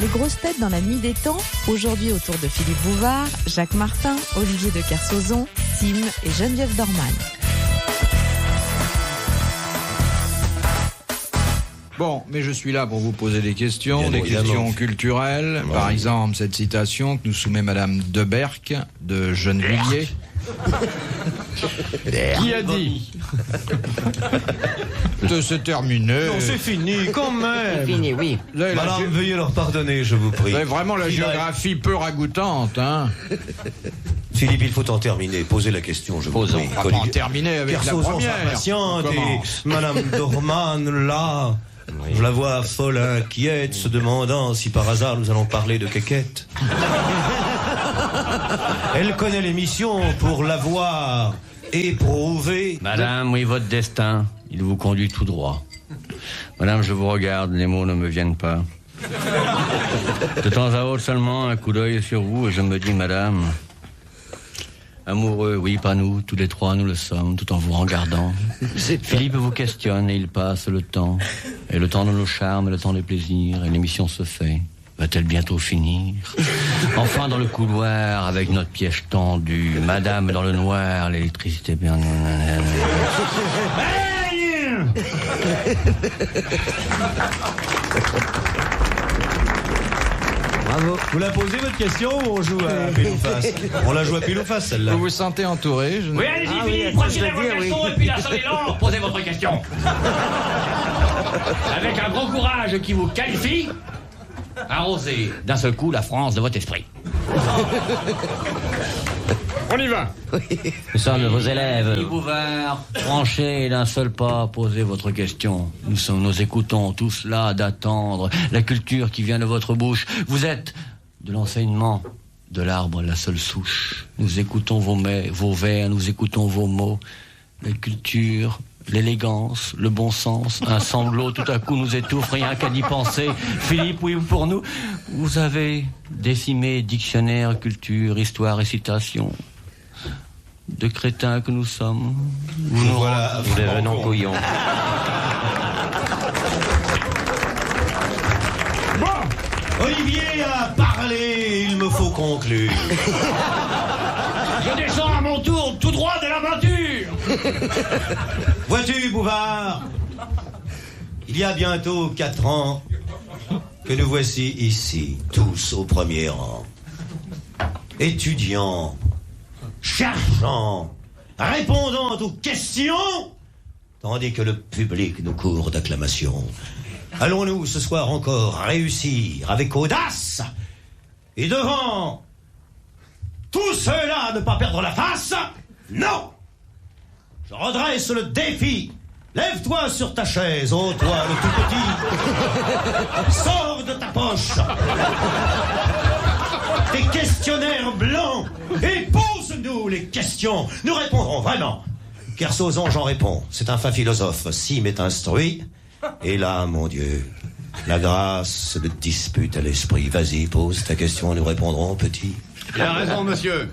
des grosses têtes dans la nuit des temps. Aujourd'hui autour de Philippe Bouvard, Jacques Martin, Olivier de Kersauzon, Sim et Geneviève Dorman. Bon, mais je suis là pour vous poser des questions, Bien évidemment. questions culturelles. Ouais. Par exemple, cette citation que nous soumet Madame Deberck de Gennevilliers. Qui a dit c'est terminé. Non, c'est fini, quand même. Fini, oui. Vous avez, Madame, veuillez leur pardonner, je vous prie. vous avez vraiment la géographie peu ragoûtante, hein. Philippe, il faut en terminer. Posez la question, je vous Posons. prie. On va pas en terminer avec la Kersauzon première. s'impatiente On et commence. Madame Dorman, là, je la vois folle, inquiète, se demandant si par hasard nous allons parler de quéquette. Elle connaît l'émission pour l'avoir éprouvée. Madame, oui, votre destin, il vous conduit tout droit. Madame, je vous regarde, les mots ne me viennent pas. De temps à autre seulement, un coup d'œil sur vous, et je me dis, madame, amoureux, oui, pas nous, tous les trois, nous le sommes, tout en vous regardant. Philippe vous questionne et il passe le temps. Et le temps de nos charmes, et le temps des plaisirs, et l'émission se fait. Va-t-elle bientôt finir? Enfin dans le couloir, avec notre piège tendu, madame dans le noir, l'électricité bien... Bravo. Vous la posez votre question ou on joue à pile ou face? On la joue à pile ou face, celle-là. Vous vous sentez entouré? Oui, allez-y, Philippe, procédez à vos questions, et puis la salle est lente. Posez votre question. Avec un gros courage qui vous qualifie, arrosez d'un seul coup la France de votre esprit. On y va. Nous sommes vos élèves. Bouvard, tranchez d'un seul pas, posez votre question. Nous écoutons tous là d'attendre la culture qui vient de votre bouche. Vous êtes de l'enseignement, de l'arbre la seule souche. Nous écoutons vos vers, nous écoutons vos mots. La culture, l'élégance, le bon sens, un sanglot tout à coup nous étouffe, rien qu'à y penser. Philippe, oui, pour nous, vous avez décimé dictionnaire, culture, histoire et citation. De crétins que nous sommes. Voilà, Nous devenons couillons. Olivier a parlé, il me faut conclure. Je descends à mon tour tout droit de l'aventure. Vois-tu, Bouvard, il y a bientôt 4 ans que nous voici ici, tous au premier rang. Étudiants, cherchant, répondant aux questions, tandis que le public nous court d'acclamations. Allons-nous ce soir encore réussir avec audace et devant tout cela ne pas perdre la face? Non! Je redresse le défi. Lève-toi sur ta chaise, ô toi le tout petit. Sors de ta poche tes questionnaires blancs et pose-nous les questions. Nous répondrons vraiment. Kersauzon, j'en réponds. C'est un fin philosophe. Sim est instruit. Et là, mon Dieu, la grâce le dispute à l'esprit. Vas-y, pose ta question, nous répondrons, petit. Il a raison, monsieur.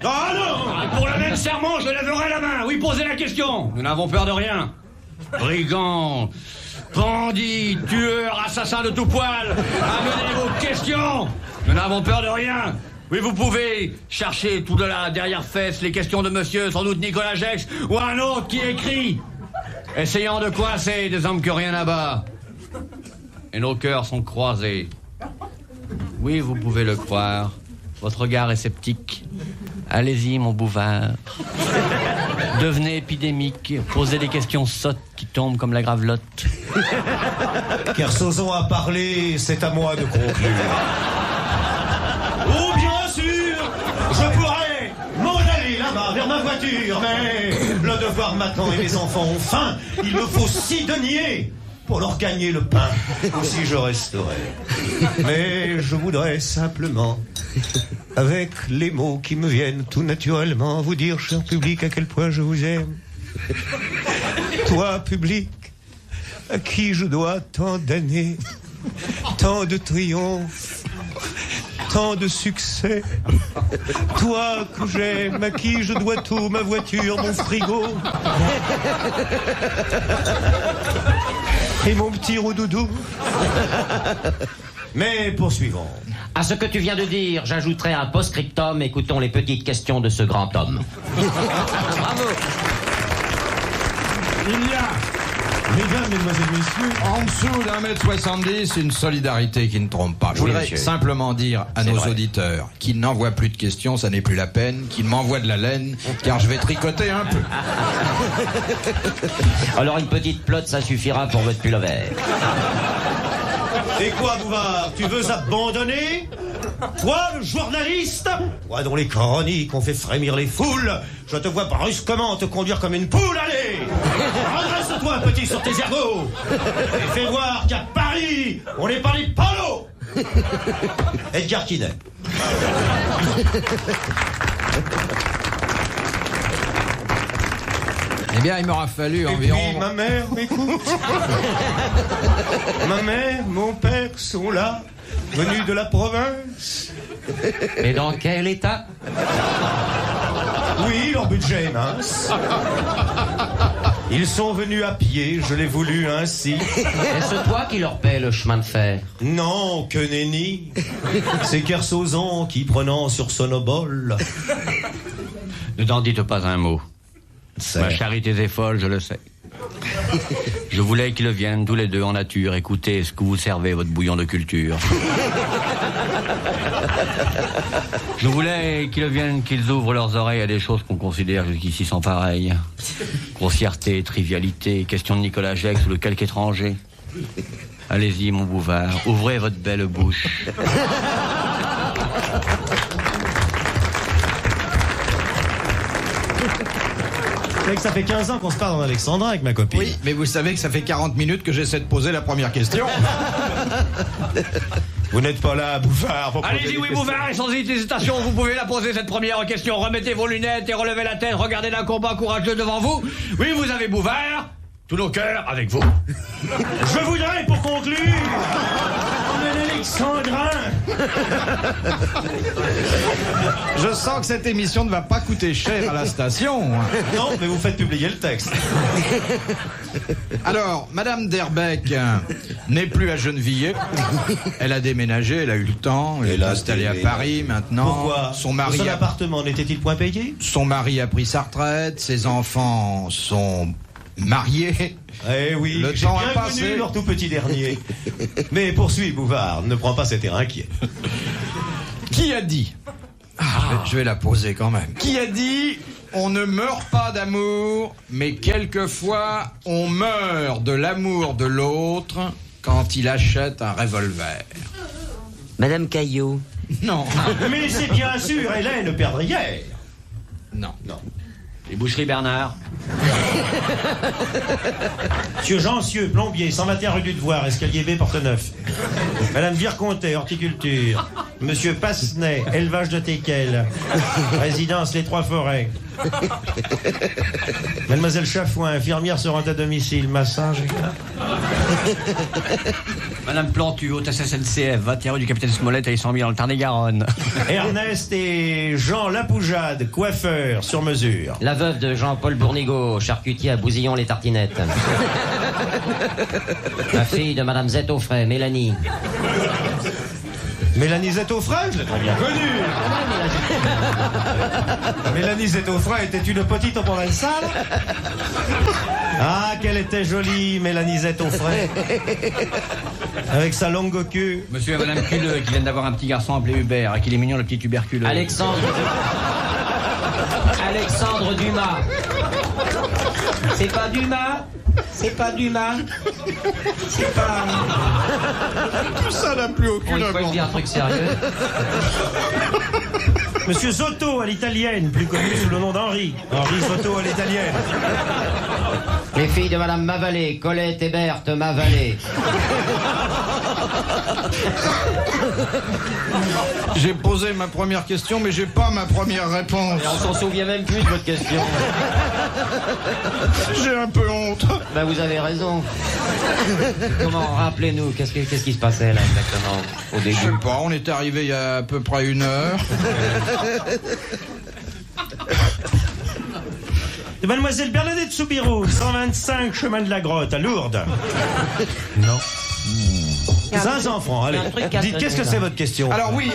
Ah non! Pour le même serment, je lèverai la main. Oui, posez la question. Nous n'avons peur de rien. Brigands, bandits, tueurs, assassins de tout poil, amenez vos questions. Nous n'avons peur de rien. Oui, vous pouvez chercher tout de là, derrière fesse, les questions de monsieur, sans doute Nicolas Gex, ou un autre qui écrit, essayant de coincer des hommes que rien n'abat. Et nos cœurs sont croisés. Oui, vous pouvez le croire. Votre regard est sceptique. Allez-y, mon Bouvard. Devenez épidémique. Posez des questions sottes qui tombent comme la gravelotte. Kersauzon a parlé, c'est à moi de conclure. Oh, bien sûr, je pourrais m'en aller là-bas vers ma voiture, mais le devoir m'attend et mes enfants ont faim. Il me faut 6 deniers pour leur gagner le pain. Aussi je resterai. Mais je voudrais simplement, avec les mots qui me viennent tout naturellement, vous dire, cher public, à quel point je vous aime. Toi, public, à qui je dois tant d'années, tant de triomphes, tant de succès. Toi que j'aime, à qui je dois tout, ma voiture, mon frigo et mon petit roudoudou. Mais poursuivons. À ce que tu viens de dire, j'ajouterai un post-scriptum. Écoutons les petites questions de ce grand homme. Bravo. Il y a, mesdames, mesdemoiselles, messieurs, En dessous d'1m70, une solidarité qui ne trompe pas. Je Oui, voudrais monsieur. simplement dire à C'est nos vrai. auditeurs qu'ils n'envoient plus de questions, ça n'est plus la peine, qu'ils m'envoient de la laine, car je vais tricoter un peu. Alors une petite plotte, ça suffira pour votre pullover. et quoi, Bouvard, tu veux abandonner? Toi, le journaliste, toi dont les chroniques ont fait frémir les foules, je te vois brusquement te conduire comme une poule, allez! Redresse-toi, petit, sur tes ergots! Et fais voir qu'à Paris, on n'est pas les polos! Edgar Quinet. Eh bien, il m'aura fallu Et environ... puis, ma mère m'écoute. Ma mère, mon père sont là, venus de la province. Et dans quel état? Oui, leur budget est mince. Ils sont venus à pied, je l'ai voulu ainsi. Est-ce toi qui leur paie le chemin de fer? Non, que nenni. C'est Kersozon qui, prenant sur son obole. Ne t'en dites pas un mot. Ma charité est folle, je le sais. Je voulais qu'ils viennent tous les deux en nature écouter ce que vous servez, votre bouillon de culture. Je voulais qu'ils viennent, qu'ils ouvrent leurs oreilles à des choses qu'on considère jusqu'ici sans pareilles. Grossièreté, trivialité, question de Nicolas Gex ou de quelque étranger. Allez-y, mon Bouvard, ouvrez votre belle bouche. C'est vrai que ça fait 15 ans qu'on se parle en Alexandrin avec ma copine. Oui, mais vous savez que ça fait 40 minutes que j'essaie de poser la première question. Vous n'êtes pas là, Bouvard. pour poser Allez-y, des oui, questions. Bouvard, et sans hésitation, vous pouvez la poser, cette première question. Remettez vos lunettes et relevez la tête, regardez d'un combat courageux devant vous. Oui, vous avez Bouvard, tous nos cœurs avec vous. Je voudrais, pour conclure, un Alexandrin. Je sens que cette émission ne va pas coûter cher à la station. Non, mais vous faites publier le texte. Alors, Madame Derbeck n'est plus à Gennevilliers. Elle a déménagé, elle a eu le temps, elle est installée à Paris maintenant. Pourquoi? Son mari Son a... appartement n'était-il point payé? Son mari a pris sa retraite, ses enfants sont mariés. Eh oui, Le j'ai temps bien a passé. connu leur tout petit dernier. Mais poursuis, Bouvard, ne prends pas cet air inquiet. Qui a dit je vais la poser quand même. Qui a dit on ne meurt pas d'amour, mais quelquefois on meurt de l'amour de l'autre quand il achète un revolver? Madame Caillot. Non. Mais c'est bien sûr Hélène Perdrière. Non. Non. Les boucheries Bernard. Monsieur Jencieux, plombier, 121 rue du Devoir, escalier B, porte 9. Madame Vircontet, horticulture. Monsieur Passenet, élevage de teckel. Résidence Les Trois Forêts. Mademoiselle Chafouin, infirmière se rend à domicile, massage. Madame Plantu, hôtesse SNCF, 21 rue du Capitaine Smollett à 100 000 dans le Tarn-et-Garonne. Ernest et Jean Lapoujade, coiffeur, sur mesure. La veuve de Jean-Paul Bournigaud, charcutier à Bousillon-les-Tartinettes. La fille de Madame Zette Offray, Mélanie. Mélanie Zette-Offray, je l'ai très bien connue. Mélanie Zette-Offray était une petite provençale. Ah, qu'elle était jolie, Mélanie Zette-Offray. Avec sa longue queue. Monsieur et Madame Culeux qui viennent d'avoir un petit garçon appelé Hubert et qu'il est mignon le petit tuberculeux. Alexandre Dumas. C'est pas Dumas? C'est pas Dumas? C'est pas... Ça n'a plus aucune Bon, il faut lui dire un truc sérieux. Monsieur Zotto à l'italienne, plus connu sous le nom d'Henri. Henri Zotto à l'italienne. Les filles de Madame Mavalé, Colette et Berthe Mavalé. J'ai posé ma première question, mais j'ai pas ma première réponse. Et on s'en souvient même plus de votre question. J'ai un peu honte. Ben vous avez raison. Comment, rappelez-nous, qu'est-ce qui se passait là exactement au Je sais début? pas, on est arrivé il y a à peu près 1 heure. De Mademoiselle Bernadette Soubirous, 125 chemin de la Grotte, à Lourdes. Non. 500 francs, allez. Dites, qu'est-ce que c'est votre question? Alors oui,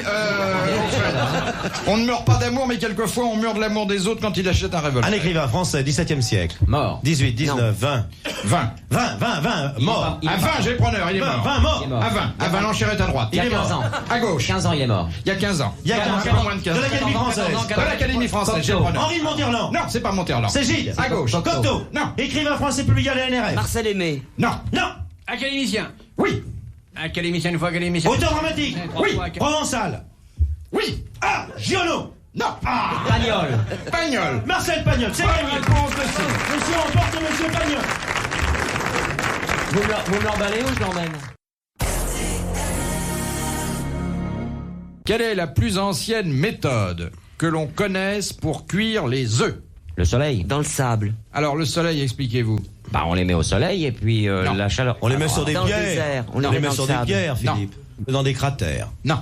on ne meurt pas d'amour, mais quelquefois on meurt de l'amour des autres quand il achète un revolver. Un écrivain français, 17e siècle. Mort. 18, 19, 20. 20. 20, mort. À 20, j'ai preneur, il est mort. 20, mort. À 20. À 20, l'enchère est à droite. Il y a est 15 mort. ans. À gauche. 15 ans, il est mort. Il y a 15 ans. Il y a 15 Pas ans. moins de 15 De ans. l'Académie française. De l'Académie française, j'ai preneur. Henri de Monterland. Non, c'est pas Monterland. C'est Gide. À gauche. Cocteau. Non. Écrivain français publié à la NRF. Marcel Aimé. Non. Non. Académicien. Oui. Académicien une fois, académicien. Auteur dramatique. Oui. Provençal. Oui. Ah, Giono. Non. Pagnol. Pagnol. Marcel Pagnol, c'est Bonne gagné. réponse de Sim. Monsieur emporte Monsieur Pagnol. Vous me l'emballez ou je l'emmène? Quelle est la plus ancienne méthode que l'on connaisse pour cuire les œufs? Le soleil. Dans le sable. Alors, le soleil, expliquez-vous. Bah, on les met au soleil et puis Non. la chaleur. On les met sur des Dans le pierres. désert, on les On met les met dans sur le des sable. pierres, Non. Philippe. Dans des cratères. Non.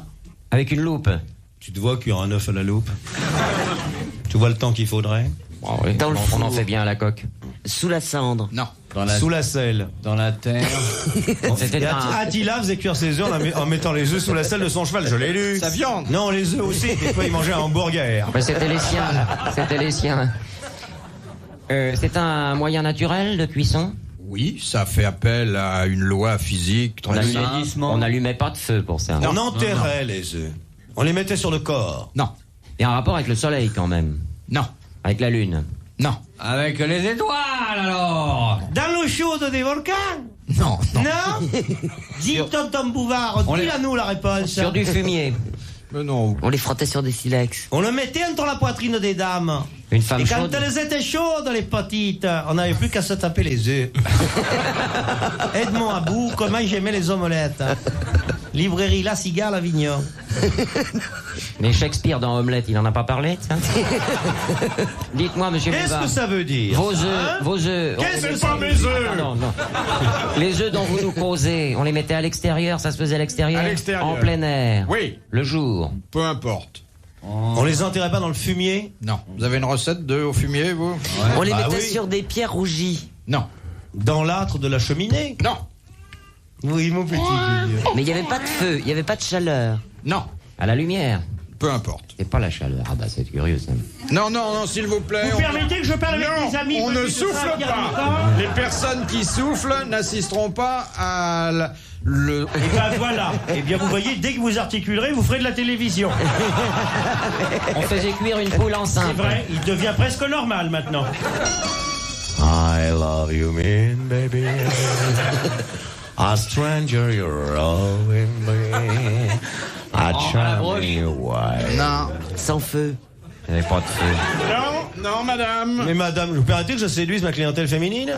Avec une loupe. Tu te vois cuire un œuf à la loupe? Tu vois le temps qu'il faudrait? Ah oui, Dans le on en four. fait bien à la coque. Sous la cendre. Non. Sous la selle. Dans la terre. C'était Et un... Attila faisait cuire ses œufs en mettant les œufs sous la selle de son cheval, je l'ai lu. Sa viande. Non, les œufs aussi. Des fois, il mangeait un hamburger. Mais c'était les siens. C'était les siens. C'est un moyen naturel de cuisson. Oui, ça fait appel à une loi physique. On très allumait, simple. on n'allumait pas de feu pour ça. On enterrait les œufs. On les mettait sur le corps. Non. Il y a un rapport avec le soleil quand même. Non. Avec la lune. Non. Avec les étoiles alors. Dans l'eau chaude des volcans? Non. Non. Non? Dis tonton Bouvard, dis-la-nous la réponse. Sur du fumier. Mais non. On les frottait sur des silex. On le mettait entre la poitrine des dames. Une femme Et quand chaude. elles étaient chaudes, les petites, on n'avait plus qu'à se taper les œufs. Edmond Abou, comment j'aimais les omelettes. Librairie La Cigale, Avignon. Mais Shakespeare dans Omelette, il en a pas parlé, ça? Dites-moi, monsieur Qu'est-ce Bouvard. que ça veut dire? Vos œufs, Hein? vos œufs. Qu'est-ce on les que ça mettait- mes œufs? Ah, non, non. Les œufs dont vous nous causez, on les mettait à l'extérieur, ça se faisait à l'extérieur? À l'extérieur. En plein air? Oui. Le jour? Peu importe. On les enterrait pas dans le fumier? Non. Vous avez une recette de au fumier, vous? On les Bah mettait oui. sur des pierres rougies. Non. Dans l'âtre de la cheminée? Non. Oui, mon petit. Mais il n'y avait pas de feu, il n'y avait pas de chaleur. Non. À la lumière? Peu importe. C'est pas la chaleur. Ah bah c'est curieux ça. Non, non, non, s'il vous plaît. Vous permettez que je parle avec Non, mes amis? on ne petits de souffle Saint-Pierre du pas. Camp? Les personnes qui soufflent n'assisteront pas à le... Et ben voilà. Eh bien, vous voyez, dès que vous articulerez, vous ferez de la télévision. On faisait cuire une poule enceinte. C'est vrai, il devient presque normal maintenant. I love you, man, baby. A stranger, you're all in me. I try me away. Non. Sans feu. Il n'y avait pas de feu. Non, non, madame. Mais madame, vous permettez que je séduise ma clientèle féminine?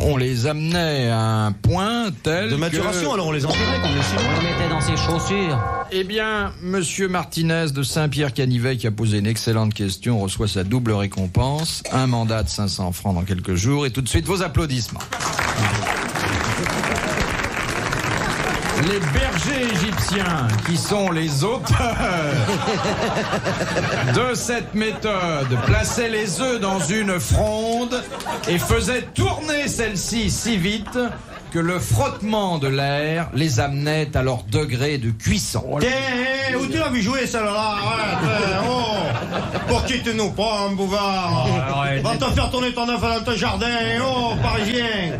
On les amenait à un point tel De maturation, que... alors on les enterrait comme les On Chinois. le mettait dans ses chaussures. Eh bien, monsieur Martinez de Saint-Pierre-Canivet, qui a posé une excellente question, reçoit sa double récompense, un mandat de 500 francs dans quelques jours, et tout de suite vos applaudissements. Les bergers égyptiens, qui sont les auteurs de cette méthode, plaçaient les œufs dans une fronde et faisaient tourner celle-ci si vite que le frottement de l'air les amenait à leur degré de cuisson. Tiens, où tu l'as vu jouer celle-là? Arrête, oh. Pour qui tu nous prends, Bouvard? Va te faire tourner ton œuf dans ton jardin, oh, parisien.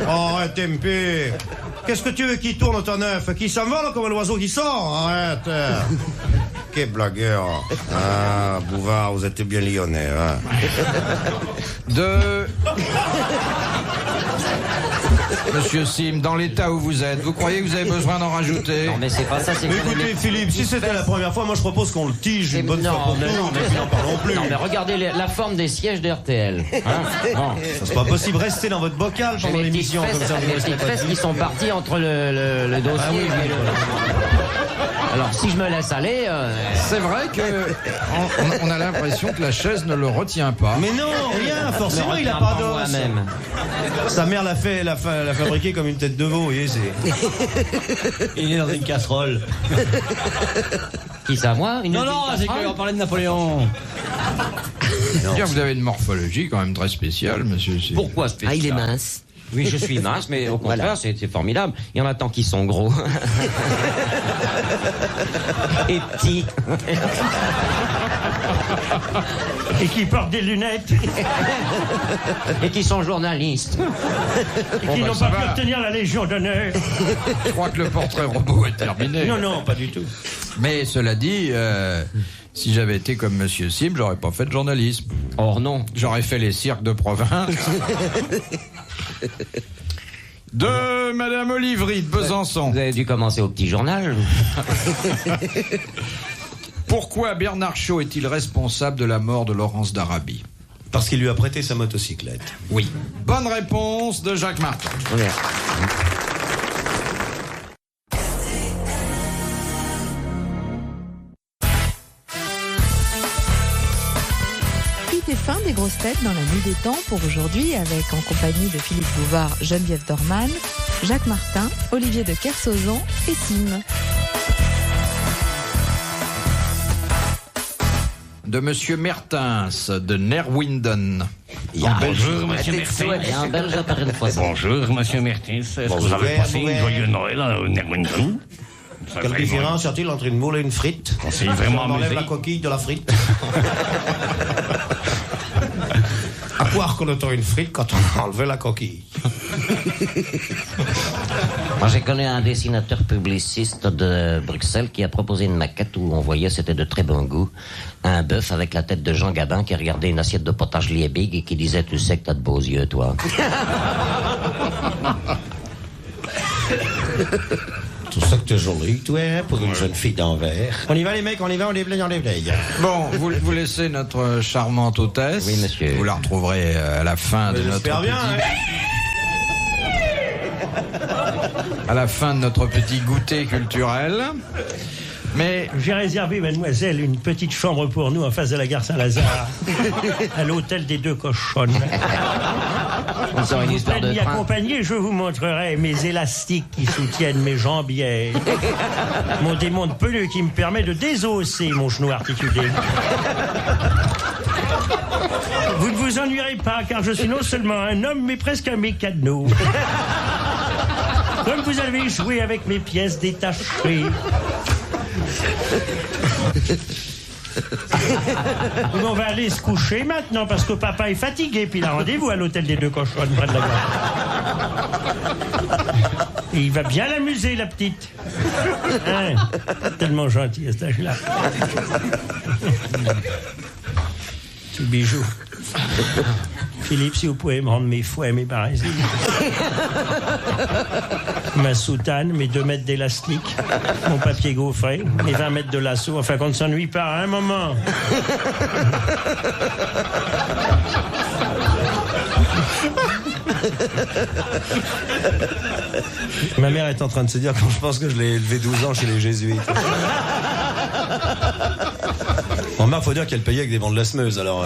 Oh, arrête un peu. Qu'est-ce que tu veux qu'il tourne ton œuf? Qu'il s'envole comme l'oiseau qui sort? Arrête. Quel blagueur. Ah, Bouvard, vous êtes bien lyonnais, hein. De... Monsieur Sim, dans l'état où vous êtes, vous croyez que vous avez besoin d'en rajouter? Non mais c'est pas ça, c'est Mais que écoutez, Philippe, si c'était la première fois, moi je propose qu'on le tige une bonne fois pour toutes, et puis n'en parlons plus. Non mais regardez la forme des sièges de RTL. Hein non. C'est pas possible, restez dans votre bocal pendant Mes petites l'émission, comme ça vous mes restez petites pas fesses dit. qui sont parties entre le dossier Ah oui, et oui. Alors si je me laisse aller, C'est vrai que on a l'impression que la chaise ne le retient pas. Mais non, rien, je forcément me il a retiens pas d'os. moi-même. Sa mère l'a fabriqué comme une tête de veau, vous voyez, c'est... Il est dans une casserole. Qui ça, moi? Une Non, petite non, c'est casserole qu'on parlait de Napoléon. Dire, vous avez une morphologie quand même très spéciale, monsieur Sim. Pourquoi spécial? Ah, il est mince. Oui, je suis mince, mais au contraire, c'est formidable. Il y en a tant qui sont gros. Et petits. Et qui portent des lunettes. Et qui sont journalistes. Et qui n'ont pas pu obtenir la Légion d'honneur. Je crois que le portrait robot est terminé. Non, pas du tout. Mais cela dit, si j'avais été comme Monsieur Sim, j'aurais pas fait de journalisme. Or non. J'aurais fait les cirques de province. De Madame Olivry de Besançon. Vous avez dû commencer au petit journal. Pourquoi Bernard Shaw est-il responsable de la mort de Laurence d'Arabie? Parce qu'il lui a prêté sa motocyclette. Oui. Bonne réponse de Jacques Martin. C'était fin des grosses têtes dans la nuit des temps pour aujourd'hui avec en compagnie de Philippe Bouvard, Geneviève Dorman, Jacques Martin, Olivier de Kersauzon et Sim. De Monsieur Mertens de Nerwinden. Bonjour, Monsieur Mertens. Il y a un Belge à Paris une fois. Bonjour, Monsieur Mertens. Est-ce que vous avez passé une joyeuse Noël à Nerwinden? Quelle différence y a-t-il entre une moule et une frite? On s'est vraiment On enlève amusé. la coquille de la frite. À quoi reconnaît-on une frite quand on a enlevé la coquille? Moi, j'ai connu un dessinateur publiciste de Bruxelles qui a proposé une maquette où on voyait, c'était de très bon goût, un bœuf avec la tête de Jean Gabin qui regardait une assiette de potage Liebig et qui disait « Tu sais que t'as de beaux yeux, toi. » Tout ça que t'es jolie, toi, hein, pour une jeune fille d'Anvers. On y va, les mecs, on y va, on déblaye. Bon, vous laissez notre charmante hôtesse. Oui, monsieur. Vous la retrouverez à la fin de notre J'espère bien, à la fin de notre petit goûter culturel. Mais J'ai réservé, mademoiselle, une petite chambre pour nous en face de la gare Saint-Lazare, à l'hôtel des Deux Cochonnes. Encore une histoire de M'y train. accompagner, je vous montrerai mes élastiques qui soutiennent mes jambières. Mon démon de pelure qui me permet de désosser mon genou articulé. Vous ne vous ennuierez pas, car je suis non seulement un homme, mais presque un mécano. Comme vous avez joué avec mes pièces détachées. On va aller se coucher maintenant parce que papa est fatigué puis il a rendez-vous à l'hôtel des Deux Cochonnes près de la gare. Et il va bien l'amuser la petite. Hein? Tellement gentil à cet âge-là. Petit bijou. Philippe, si vous pouvez me rendre mes fouets, mes barésies. Ma soutane, mes 2 mètres d'élastique, mon papier gaufré, mes 20 mètres de lasso, enfin qu'on ne s'ennuie pas à un moment. Ma mère est en train de se dire quand je pense que je l'ai élevé 12 ans chez les jésuites. Bon, faut dire qu'elle payait avec des bandes lasmeuses, alors...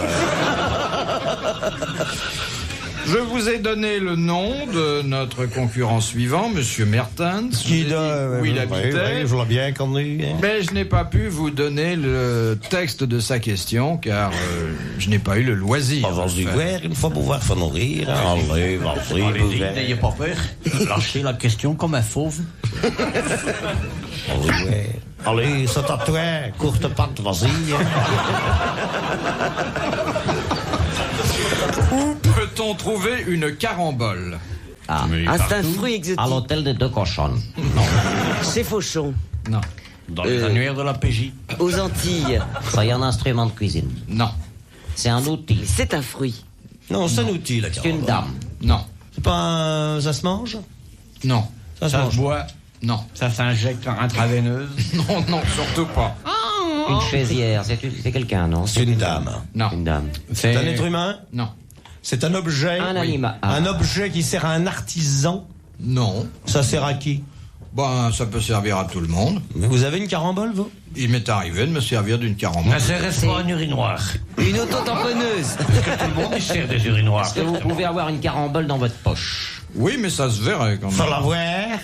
je vous ai donné le nom de notre concurrent suivant, Monsieur Mertens. Qui Je vous ai dit où il habitait. je vois bien qu'on est... Mais je n'ai pas pu vous donner le texte de sa question, car je n'ai pas eu le loisir. On va se voir une fois pour voir, faut nourrir. Allez, vas-y, Allez-y, n'ayez pas peur. Lâchez la question comme un fauve. Allez, c'est à toi, courte patte, vas-y. Où peut-on trouver une carambole? Ah, c'est un fruit exotique. À l'hôtel des Deux Cochonnes. Chez Fauchon. Non. Dans les annuaires de la PJ. Aux Antilles. Ça y est un instrument de cuisine. Non. C'est un outil. C'est un fruit. Non, c'est un outil, la C'est une dame. Non. C'est pas un... Ça se mange? Non. Ça se mange. boit. Non. Ça s'injecte en intraveineuse. Non, non, surtout pas. Une chaisière. C'est quelqu'un, non? C'est une dame. Non. Une dame. C'est un être humain? Non. C'est un objet? Un Oui. animal. Un objet qui sert à un artisan? Non. Ça sert à qui? Ben, ça peut servir à tout le monde. Mais vous avez une carambole, vous? Il m'est arrivé de me servir d'une carambole. N'intéresse pas un urinoir. Une auto-tamponneuse. Parce que tout le monde y sert des urinoirs. Est-ce que vous pouvez avoir une carambole dans votre poche? Oui, mais ça se verrait quand Faut même. la voir.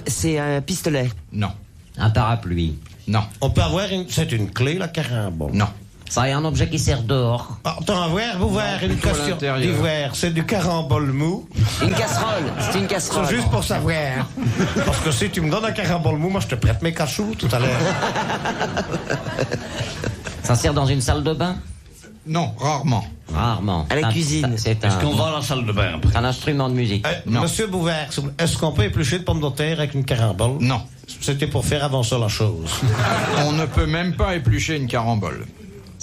C'est un pistolet. Non. Un parapluie. Non. On peut avoir une... C'est une clé, la carambole. Non. Ça est un objet qui sert dehors. Attends, voir, une plutôt à question l'intérieur. d'ivoire. C'est du carambole mou. Une casserole. C'est une C'est casserole. juste pour savoir. Parce que si tu me donnes un carambole mou, moi je te prête mes cachous tout à l'heure. Ça sert dans une salle de bain? Non, rarement. Rarement. À la cuisine. C'est Est-ce qu'on un, va à la salle de bain? un instrument de musique. Non. Monsieur Bouvard, est-ce qu'on peut éplucher de pommes de terre avec une carambole? Non. C'était pour faire avancer la chose. On ne peut même pas éplucher une carambole.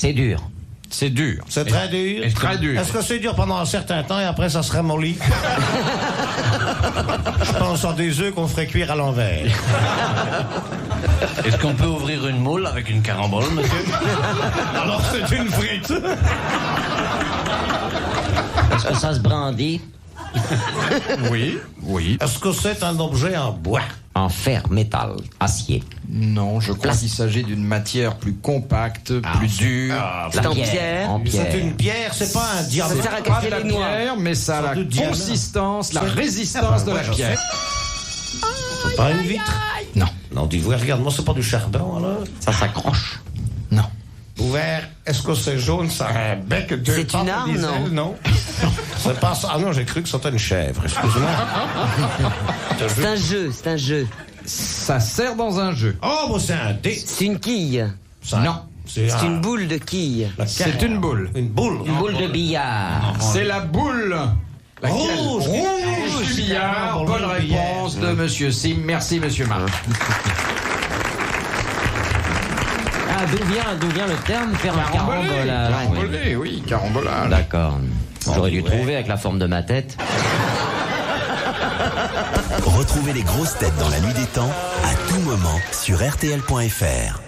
C'est dur. C'est dur. C'est très dur. Très dur. Est-ce que c'est dur pendant un certain temps et après ça se ramollit? Je pense à des œufs qu'on ferait cuire à l'envers. Est-ce qu'on peut ouvrir une moule avec une carambole, monsieur? Alors c'est une frite. Est-ce que ça se brandit? Oui, oui. Est-ce que c'est un objet en bois? En fer, métal, acier. Non, je crois qu'il s'agit d'une matière plus compacte, plus dure. C'est en pierre. En pierre. C'est une pierre, c'est pas un diamant. Ça sert à Pas casser de la les noix. pierre, mais ça a la du diamant. consistance, la C'est- résistance de la je pierre. C'est pas une vitre. Non, Non, d'ivoire, regarde-moi, c'est pas du charbon alors. Ça s'accroche. non. Ouvert, est-ce que c'est jaune, ça a un bec, deux C'est pattes, une arme, des non? ailes, non? C'est pas ça. Ah non, j'ai cru que c'était une chèvre, excuse-moi. C'est un jeu, c'est un jeu. Ça sert dans un jeu. Oh, bon, c'est un dé. C'est une quille. Ça, Non. C'est C'est une boule de quille. C'est une boule. Une boule. Une boule de billard. C'est la boule. Laquelle Rouge. Rouge billard. Bonne Rouge réponse billard. de Monsieur Sim. Merci, Monsieur Marc. Ah, d'où vient le terme faire un carambolage? Carambolé, oui, carambolage. D'accord. J'aurais dû trouver avec la forme de ma tête. Retrouvez les grosses têtes dans la nuit des temps à tout moment sur RTL.fr.